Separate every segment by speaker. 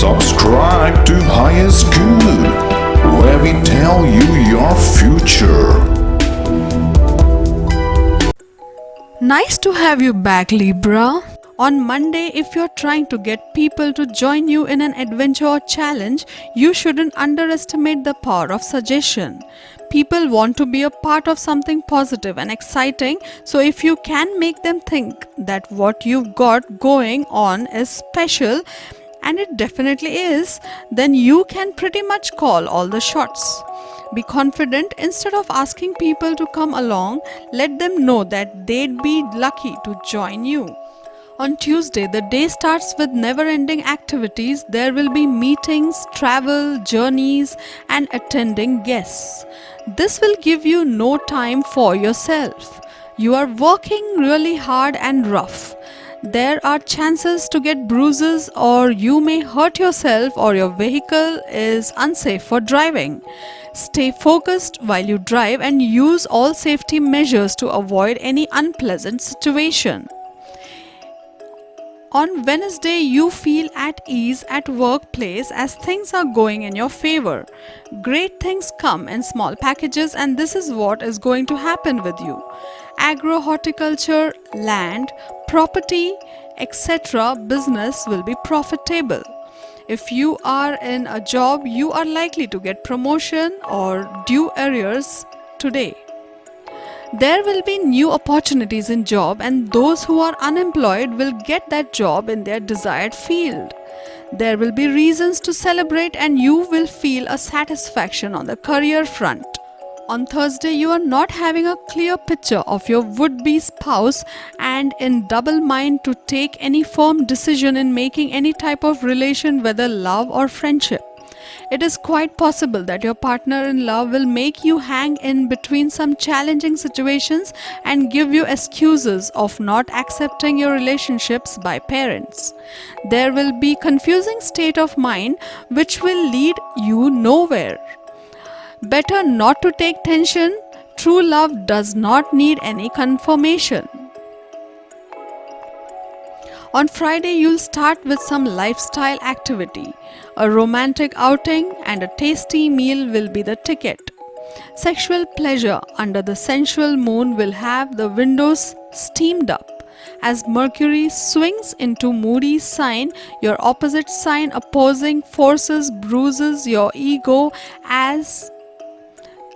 Speaker 1: Subscribe to Highest Good, where we tell you your future.
Speaker 2: Nice to have you back, Libra. On Monday, if you're trying to get people to join you in an adventure or challenge, you shouldn't underestimate the power of suggestion. People want to be a part of something positive and exciting, so if you can make them think that what you've got going on is special, and it definitely is, then you can pretty much call all the shots. Be confident. Instead of asking people to come along, let them know that they'd be lucky to join you. On Tuesday, the day starts with never ending activities. There will be meetings, travel, journeys, and attending guests. This will give you no time for yourself. You are working really hard and rough. There are chances to get bruises, or you may hurt yourself, or your vehicle is unsafe for driving. Stay focused while you drive and use all safety measures to avoid any unpleasant situation. On Wednesday, you feel at ease at workplace as things are going in your favor. Great things come in small packages, and this is what is going to happen with you. Agro, horticulture, land, property, etc. business will be profitable. If you are in a job, you are likely to get promotion or due arrears today. There will be new opportunities in job, and those who are unemployed will get that job in their desired field. There will be reasons to celebrate, and you will feel a satisfaction on the career front. On Thursday, you are not having a clear picture of your would-be spouse and in double mind to take any firm decision in making any type of relation, whether love or friendship. It is quite possible that your partner in love will make you hang in between some challenging situations and give you excuses of not accepting your relationships by parents. There will be confusing state of mind which will lead you nowhere. Better not to take tension. True love does not need any confirmation. On Friday, you'll start with some lifestyle activity. A romantic outing and a tasty meal will be the ticket. Sexual pleasure under the sensual moon will have the windows steamed up. As Mercury swings into moody sign, your opposite sign opposing forces bruises your ego as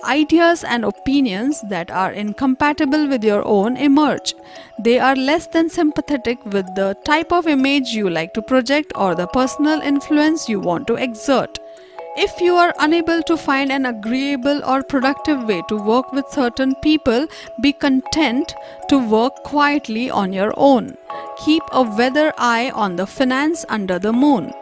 Speaker 2: ideas and opinions that are incompatible with your own emerge. They are less than sympathetic with the type of image you like to project or the personal influence you want to exert. If you are unable to find an agreeable or productive way to work with certain people, be content to work quietly on your own. Keep a weather eye on the finance under the moon.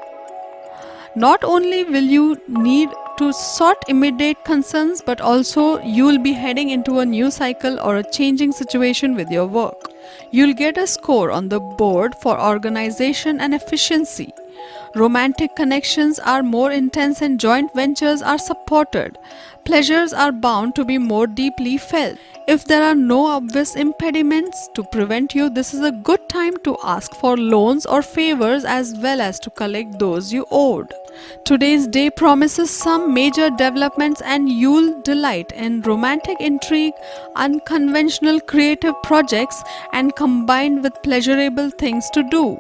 Speaker 2: Not only will you need to sort immediate concerns, but also you will be heading into a new cycle or a changing situation with your work. You'll get a score on the board for organization and efficiency. Romantic connections are more intense and joint ventures are supported. Pleasures are bound to be more deeply felt. If there are no obvious impediments to prevent you, this is a good time to ask for loans or favors as well as to collect those you owed. Today's day promises some major developments, and you'll delight in romantic intrigue, unconventional creative projects, and combined with pleasurable things to do.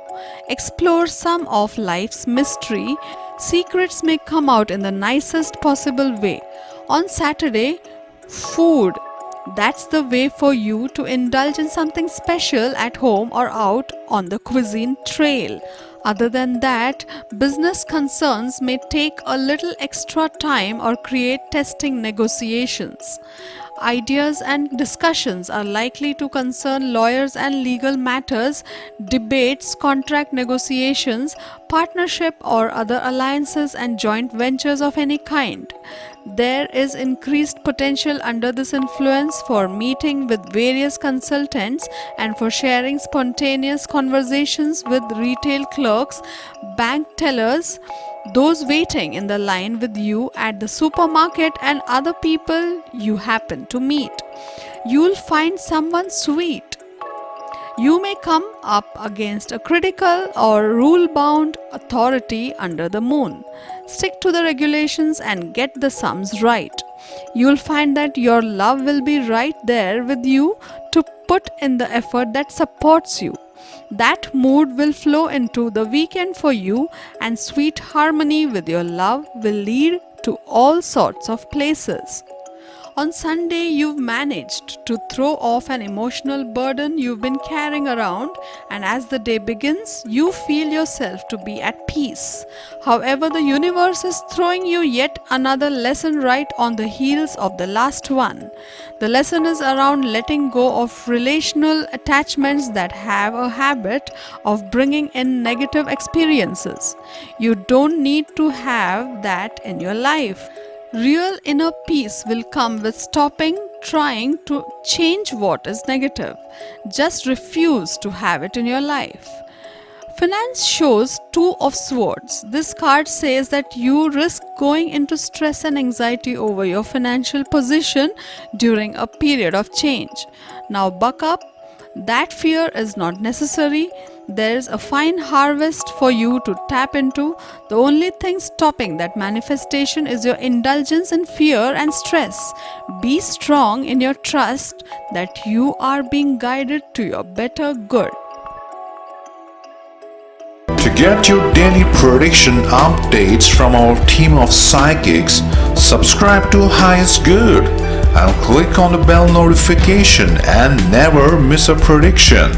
Speaker 2: Explore some of life's mystery. Secrets may come out in the nicest possible way. On Saturday, food. That's the way for you to indulge in something special at home or out on the cuisine trail. Other than that, business concerns may take a little extra time or create testing negotiations. Ideas and discussions are likely to concern lawyers and legal matters, debates, contract negotiations, partnership or other alliances and joint ventures of any kind. There is increased potential under this influence for meeting with various consultants and for sharing spontaneous conversations with retail clerks, bank tellers, those waiting in the line with you at the supermarket, and other people you happen to meet. You'll find someone sweet. You may come up against a critical or rule bound authority under the moon. Stick to the regulations and get the sums right. You'll find that your love will be right there with you to put in the effort that supports you. That mood will flow into the weekend for you, and sweet harmony with your love will lead to all sorts of places. On Sunday, you've managed to throw off an emotional burden you've been carrying around, and as the day begins, you feel yourself to be at peace. However, the universe is throwing you yet another lesson right on the heels of the last one. The lesson is around letting go of relational attachments that have a habit of bringing in negative experiences. You don't need to have that in your life. Real inner peace will come with stopping trying to change what is negative. Just refuse to have it in your life. Finance shows Two of Swords. This card says that you risk going into stress and anxiety over your financial position during a period of change. Now buck up. That fear is not necessary. There is a fine harvest for you to tap into. The only thing stopping that manifestation is your indulgence in fear and stress. Be strong in your trust that you are being guided to your better good.
Speaker 1: To get your daily prediction updates from our team of psychics, subscribe to Highest Good and click on the bell notification and never miss a prediction.